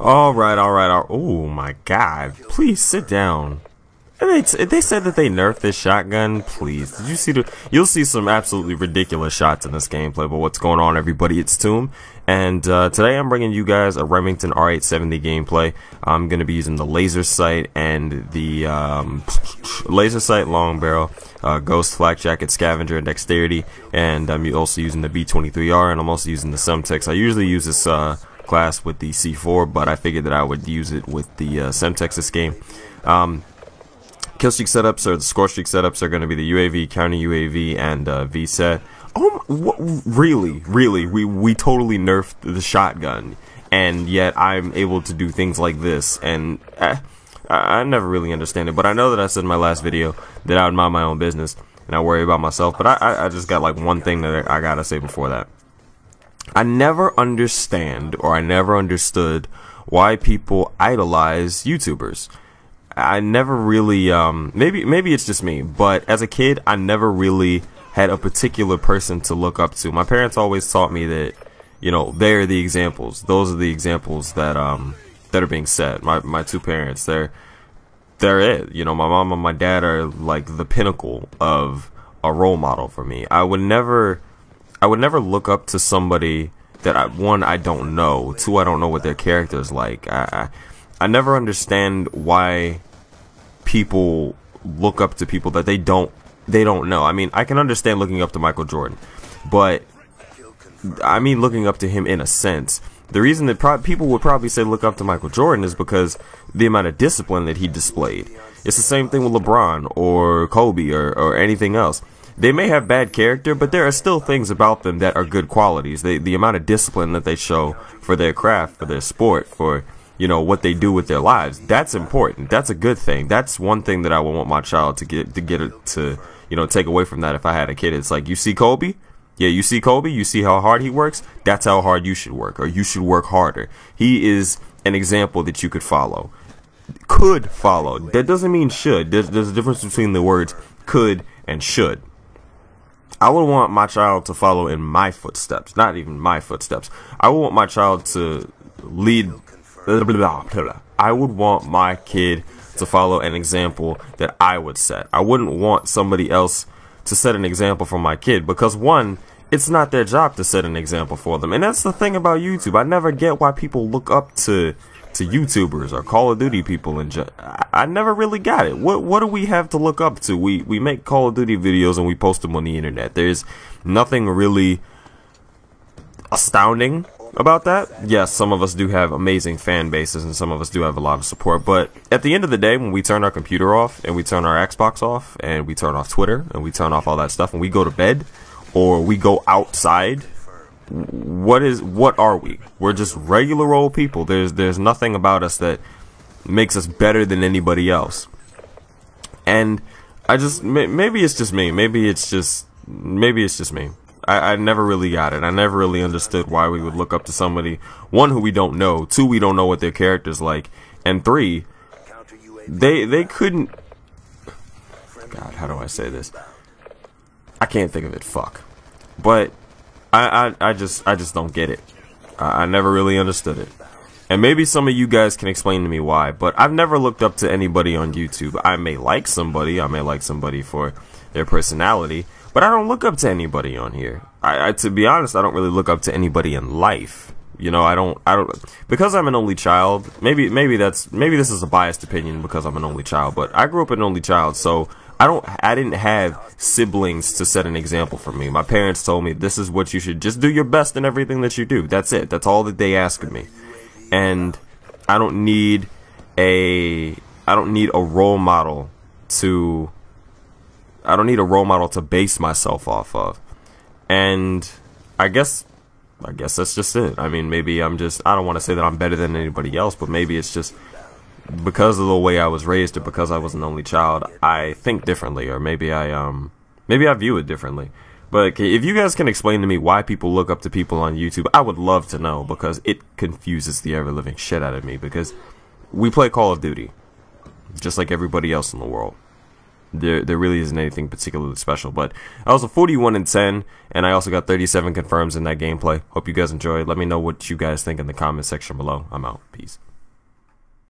All right. Oh my God! Please sit down. They said that they nerfed this shotgun. Please, did you see you'll see some absolutely ridiculous shots in this gameplay. But what's going on, everybody? It's Tomb, and today I'm bringing you guys a Remington R870 gameplay. I'm gonna be using the laser sight and the laser sight long barrel, ghost, flak jacket, scavenger, and dexterity, and I'm also using the B23R, and I'm also using the Semtex. I usually use this class with the C4, but I figured that I would use it with the Semtex this game. Kill streak setups or the score streak setups are going to be the UAV, counter UAV, and VSET. Oh, really? We totally nerfed the shotgun, and yet I'm able to do things like this, and I never really understand it. But I know that I said in my last video that I would mind my own business and I worry about myself. But I just got like one thing that I gotta say before that. I never understand, or I never understood, why people idolize YouTubers. I never really, maybe it's just me, but as a kid, I never really had a particular person to look up to. My parents always taught me that, you know, they're the examples. Those are the examples that that are being set. My two parents, they're it. You know, my mom and my dad are like the pinnacle of a role model for me. I would never look up to somebody that one, I don't know, two, I don't know what their character is like. I never understand why people look up to people that they don't know. I mean, I can understand looking up to Michael Jordan, but I mean looking up to him in a sense. The reason that people would probably say look up to Michael Jordan is because the amount of discipline that he displayed. It's the same thing with LeBron or Kobe or anything else. They may have bad character, but there are still things about them that are good qualities. The amount of discipline that they show for their craft, for their sport, for, you know, what they do with their lives, that's important. That's a good thing. That's one thing that I would want my child to get to, you know, take away from that. If I had a kid, it's like, you see Kobe? Yeah, you see Kobe? You see how hard he works? That's how hard you should work, or you should work harder. He is an example that you could follow. Could follow. That doesn't mean should. There's a difference between the words could and should. I would want my child to follow in my footsteps, not even my footsteps. I would want my child to lead. I would want my kid to follow an example that I would set. I wouldn't want somebody else to set an example for my kid, because one, it's not their job to set an example for them. And that's the thing about YouTube. I never get why people look up to YouTubers or Call of Duty people, and I never really got it. What do we have to look up to? We make Call of Duty videos and we post them on the internet. There's nothing really astounding about that. Yes, some of us do have amazing fan bases and some of us do have a lot of support, but at the end of the day, when we turn our computer off and we turn our Xbox off and we turn off Twitter and we turn off all that stuff and we go to bed or we go outside, what are we? We're just regular old people. There's nothing about us that makes us better than anybody else. And I just, maybe it's just me. Maybe it's just me. I never really got it. I never really understood why we would look up to somebody, one, who we don't know, two, we don't know what their character's like, and three, they couldn't, God, how do I say this? I can't think of it, fuck. But I just don't get it. I never really understood it. And maybe some of you guys can explain to me why, but I've never looked up to anybody on YouTube. I may like somebody for their personality, but I don't look up to anybody on here. To be honest, I don't really look up to anybody in life. You know, I don't, because I'm an only child, maybe this is a biased opinion because I'm an only child, but I grew up an only child, so I didn't have siblings to set an example for me. My parents told me, this is what you should, just do your best in everything that you do. That's it. That's all that they ask of me. And I don't need a role model to base myself off of. And I guess that's just it. I mean, maybe I don't want to say that I'm better than anybody else, but maybe it's just because of the way I was raised, or because I was an only child, I think differently, or maybe I view it differently. But if you guys can explain to me why people look up to people on YouTube, I would love to know, because it confuses the ever-living shit out of me, because we play Call of Duty just like everybody else in the world. There really isn't anything particularly special. But I was a 41-10, and I also got 37 confirms in that gameplay. Hope you guys enjoyed. Let me know what you guys think in the comment section below. I'm out. Peace.